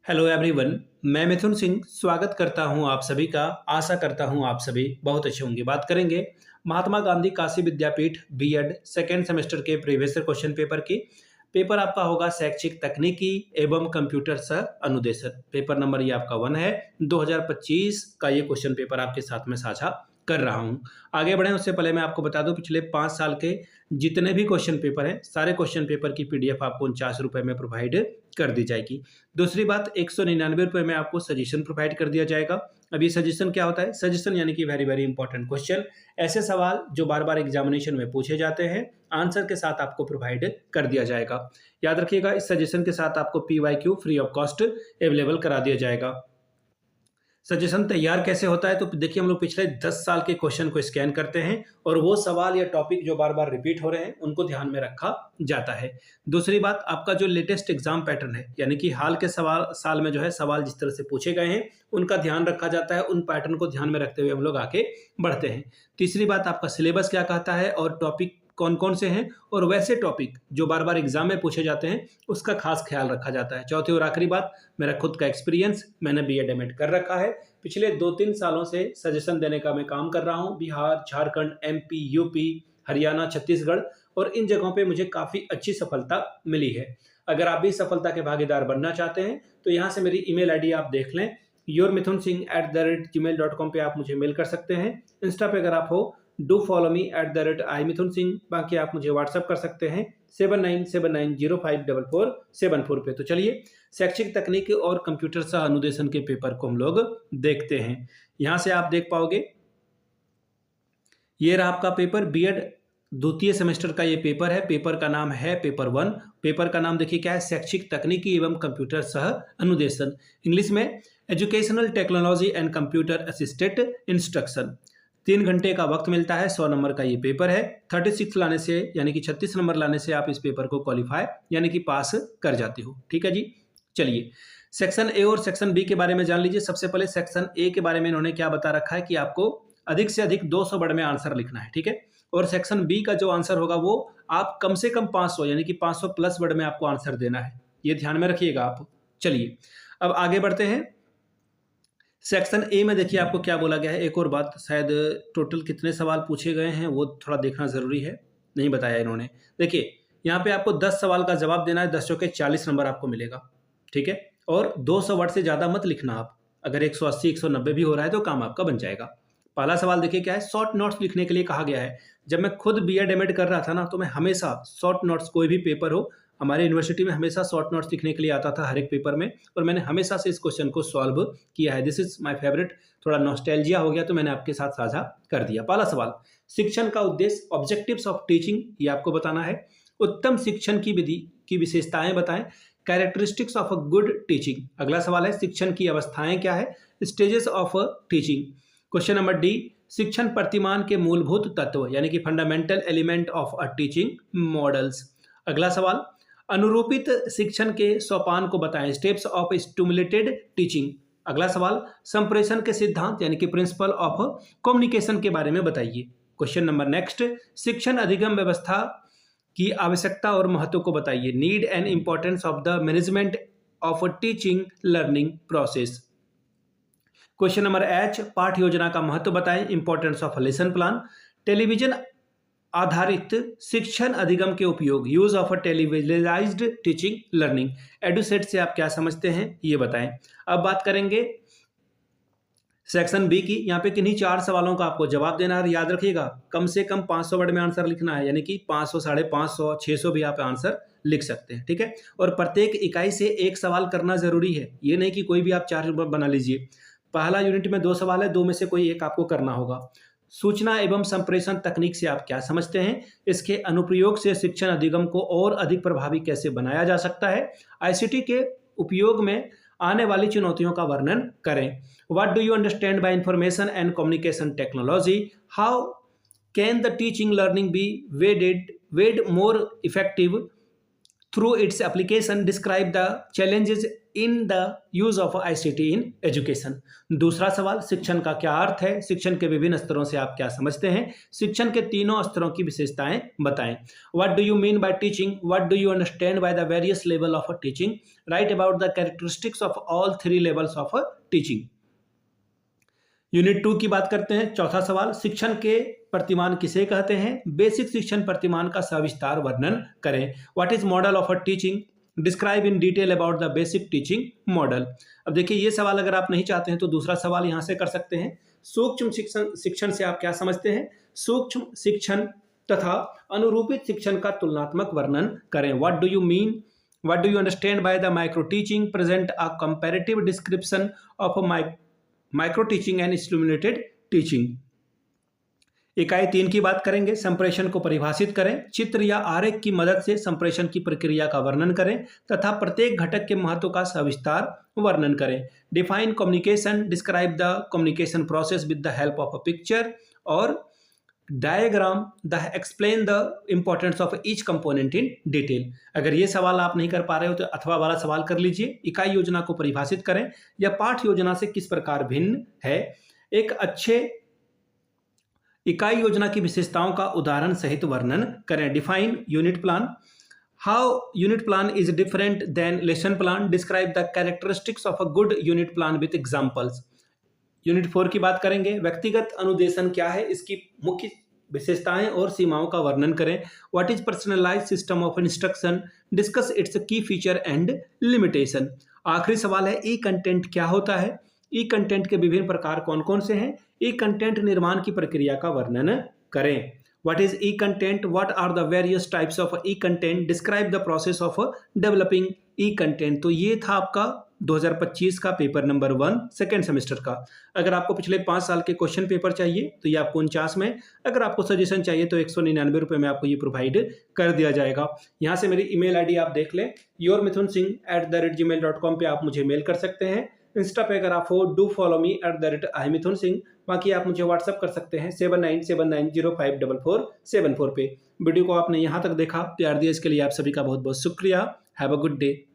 Hello everyone. मैं मिथुन सिंह स्वागत करता हूं आप सभी का। आशा करता हूं आप सभी बहुत अच्छे होंगे। बात करेंगे महात्मा गांधी काशी विद्यापीठ बीएड सेकेंड सेमेस्टर के प्रीवियस क्वेश्चन पेपर की। पेपर आपका होगा शैक्षिक तकनीकी एवं कंप्यूटर सह अनुदेशन। पेपर नंबर ये आपका 1 है। 2025 का ये क्वेश्चन पेपर आपके साथ में साझा कर रहा हूं। आगे बढ़ें उससे पहले मैं आपको बता दूं पिछले 5 साल के जितने भी क्वेश्चन पेपर हैं सारे क्वेश्चन पेपर की पीडीएफ आपको 49 रुपए में प्रोवाइड कर दी जाएगी। दूसरी बात 199 रुपए में आपको सजेशन प्रोवाइड कर दिया जाएगा। अब ये सजेशन क्या होता है? सजेशन यानी कि वेरी वेरी इंपॉर्टेंट क्वेश्चन, ऐसे सवाल जो बार बार एग्जामिनेशन में पूछे जाते हैं, आंसर के साथ आपको प्रोवाइड कर दिया जाएगा। याद रखिएगा, इस सजेशन के साथ आपको PYQ free of cost available करा दिया जाएगा। सजेशन तैयार कैसे होता है? तो देखिए, हम लोग पिछले 10 साल के क्वेश्चन को स्कैन करते हैं और वो सवाल या टॉपिक जो बार बार रिपीट हो रहे हैं उनको ध्यान में रखा जाता है। दूसरी बात, आपका जो लेटेस्ट एग्जाम पैटर्न है यानी कि हाल के साल में जो है सवाल जिस तरह से पूछे गए हैं उनका ध्यान रखा जाता है। उन पैटर्न को ध्यान में रखते हुए हम लोग आगे बढ़ते हैं। तीसरी बात, आपका सिलेबस क्या कहता है और टॉपिक कौन कौन से हैं, और वैसे टॉपिक जो बार बार एग्जाम में पूछे जाते हैं उसका खास ख्याल रखा जाता है। चौथी और आखिरी बात, मेरा खुद का एक्सपीरियंस, मैंने बीएड एमएड कर रखा है। पिछले 2-3 सालों से सजेशन देने का मैं काम कर रहा हूं। बिहार, झारखंड, एमपी, यूपी, हरियाणा, छत्तीसगढ़, और इन जगहों पे मुझे काफ़ी अच्छी सफलता मिली है। अगर आप भी सफलता के भागीदार बनना चाहते हैं तो यहाँ से मेरी ईमेल आईडी आप देख लें, yourmithunsingh@gmail.com पे आप मुझे मेल कर सकते हैं। इंस्टा पे अगर आप हो, डू फॉलो मी @imithunsingh। बाकी आप मुझे व्हाट्सअप कर सकते हैं 7979054474 पे। तो चलिए, शैक्षिक तकनीक और कंप्यूटर सह अनुदेशन के पेपर को हम लोग देखते हैं। यहां से आप देख पाओगे, ये रहा आपका पेपर, बीएड द्वितीय सेमेस्टर का ये पेपर है। पेपर का नाम है पेपर 1। पेपर का नाम देखिए क्या है, शैक्षिक तकनीकी एवं कंप्यूटर सह अनुदेशन। इंग्लिश में educational technology and computer assisted instruction. 3 घंटे का वक्त मिलता है। 100 नंबर का ये पेपर है। 36 लाने से यानी कि 36 नंबर लाने से आप इस पेपर को क्वालिफाई यानी कि पास कर जाते हो। ठीक है जी। चलिए, सेक्शन ए और सेक्शन बी के बारे में जान लीजिए। सबसे पहले सेक्शन ए के बारे में इन्होंने क्या बता रखा है कि आपको अधिक से अधिक 200 वर्ड में आंसर लिखना है। ठीक है। और सेक्शन बी का जो आंसर होगा वो आप कम से कम 500 यानी कि 500 प्लस वर्ड में आपको आंसर देना है। ये ध्यान में रखिएगा आप। चलिए, अब आगे बढ़ते हैं। सेक्शन ए में देखिए आपको क्या बोला गया है। एक और बात, शायद टोटल कितने सवाल पूछे गए हैं वो थोड़ा देखना जरूरी है, नहीं बताया इन्होंने। देखिए, यहाँ पे आपको 10 सवाल का जवाब देना है। 10 चौके 40 नंबर आपको मिलेगा। ठीक है। और 200 वर्ड से ज्यादा मत लिखना आप। अगर 180 190 भी हो रहा है तो काम आपका बन जाएगा। पहला सवाल देखिए क्या है, शॉर्ट नोट्स लिखने के लिए कहा गया है। जब मैं खुद बीएड एमएड कर रहा था ना, तो मैं हमेशा शॉर्ट नोट्स, कोई भी पेपर हो, हमारे यूनिवर्सिटी में हमेशा शॉर्ट नोट्स लिखने के लिए आता था हर एक पेपर में, और मैंने हमेशा से इस क्वेश्चन को सॉल्व किया है। This is my favourite. थोड़ा नॉस्टैल्जिया हो गया तो मैंने आपके साथ साझा कर दिया। पहला सवाल, शिक्षण का उद्देश्य, ऑब्जेक्टिव्स ऑफ टीचिंग, ये आपको बताना है। उत्तम शिक्षण की विधि की विशेषताएं बताएं। Characteristics of a good teaching. अगला सवाल है, शिक्षण की अवस्थाएं क्या है, stages of teaching. Question number D, शिक्षण प्रतिमान के मूलभूत तत्व यानी कि fundamental element of a teaching models. अगला सवाल, अनुरूपित शिक्षण के सोपान को बताएं, स्टेप्स ऑफ स्टिमुलेटेड टीचिंग। अगला सवाल, संप्रेषण के सिद्धांत यानी कि प्रिंसिपल ऑफ कम्युनिकेशन के बारे में बताइए। क्वेश्चन नंबर नेक्स्ट, शिक्षण अधिगम व्यवस्था की आवश्यकता और महत्व को बताइए, need and importance of the management of teaching learning process. Question number H, पाठ योजना का महत्व बताएं, importance of lesson plan. Television आधारित शिक्षण अधिगम के उपयोग, use of a televisionised teaching learning. EDUSAT से आप क्या समझते हैं ये बताएं। अब बात करेंगे सेक्शन बी की। यहाँ पे किन्हीं 4 सवालों का आपको जवाब देना है। याद रखिएगा, कम से कम 500 वर्ड में आंसर लिखना है, यानी कि 500, 550, 600 भी आप आंसर लिख सकते हैं। ठीक है। और प्रत्येक इकाई से एक सवाल करना जरूरी है। ये नहीं कि कोई भी आप 4 बना लीजिए। पहला यूनिट में 2 सवाल है, 2 में से कोई एक आपको करना होगा। सूचना एवं संप्रेषण तकनीक से आप क्या समझते हैं, इसके अनुप्रयोग से शिक्षण अधिगम को और अधिक प्रभावी कैसे बनाया जा सकता है, आईसीटी के उपयोग में आने वाली चुनौतियों का वर्णन करें। What do you understand by information and communication technology, how can the teaching learning be made more effective through its application describe the challenges in the use of ICT in education। दूसरा सवाल, शिक्षण का क्या अर्थ है, शिक्षण के विभिन्न स्तरों से आप क्या समझते हैं, शिक्षण के तीनों स्तरों की विशेषताएं बताएं। What do you mean by teaching? What do you understand by the various level of teaching? Write about the characteristics of all three levels of teaching। Unit 2 की बात करते हैं। चौथा सवाल, शिक्षण के प्रतिमान किसे कहते हैं, बेसिक शिक्षण प्रतिमान का सविस्तार वर्णन करें। What is model of a teaching, describe in detail about the basic teaching model. अब देखिए ये सवाल अगर आप नहीं चाहते हैं तो दूसरा सवाल यहां से कर सकते हैं। सूक्ष्म शिक्षण से आप क्या समझते हैं, सूक्ष्म शिक्षण तथा अनुरूपित शिक्षण का तुलनात्मक वर्णन करें। What do you mean, what do you understand by the micro teaching, present a comparative description of micro teaching and stimulated teaching. इकाई 3 की बात करेंगे। संप्रेषण को परिभाषित करें, चित्र या आरेख की मदद से संप्रेषण की प्रक्रिया का वर्णन करें तथा प्रत्येक घटक के महत्व का सविस्तार वर्णन करें। Define communication, describe the communication process with the help of a picture और diagram, the explain the importance of each component in detail. अगर ये सवाल आप नहीं कर पा रहे हो तो अथवा वाला सवाल कर लीजिए। इकाई योजना को परिभाषित करें, यह पाठ योजना से किस प्रकार भिन्न है। एक अच्छे इकाई योजना की विशेषताओं का उदाहरण सहित वर्णन करें। Define unit plan, how unit plan is different than lesson plan, describe the characteristics of a good unit plan with examples. Unit 4 की बात करेंगे। व्यक्तिगत अनुदेशन क्या है, इसकी मुख्य विशेषताएं और सीमाओं का वर्णन करें। What is personalised system of instruction, discuss it's की फीचर एंड लिमिटेशन। आखिरी सवाल है, ई कंटेंट क्या होता है, ई कंटेंट के विभिन्न प्रकार कौन कौन से हैं, ई कंटेंट निर्माण की प्रक्रिया का वर्णन करें। What is e content, what are the various types of e content, describe the process of developing e content. तो ये था आपका 2025 का पेपर नंबर 1 सेकेंड सेमेस्टर का। अगर आपको पिछले 5 साल के क्वेश्चन पेपर चाहिए तो ये आपको 49 में, अगर आपको सजेशन चाहिए तो 199 रुपये में आपको ये प्रोवाइड कर दिया जाएगा। यहाँ से मेरी ईमेल आईडी आप देख लें, yourmithunsingh@gmail.com पे आप मुझे मेल कर सकते हैं। इंस्टा पे अगर आप हो डू फॉलो मी @imithunsingh। बाकी आप मुझे व्हाट्सअप कर सकते हैं 7979054474 पे। वीडियो को आपने यहाँ तक देखा, प्यार दिया, इसके लिए आप सभी का बहुत बहुत शुक्रिया। Have a good day.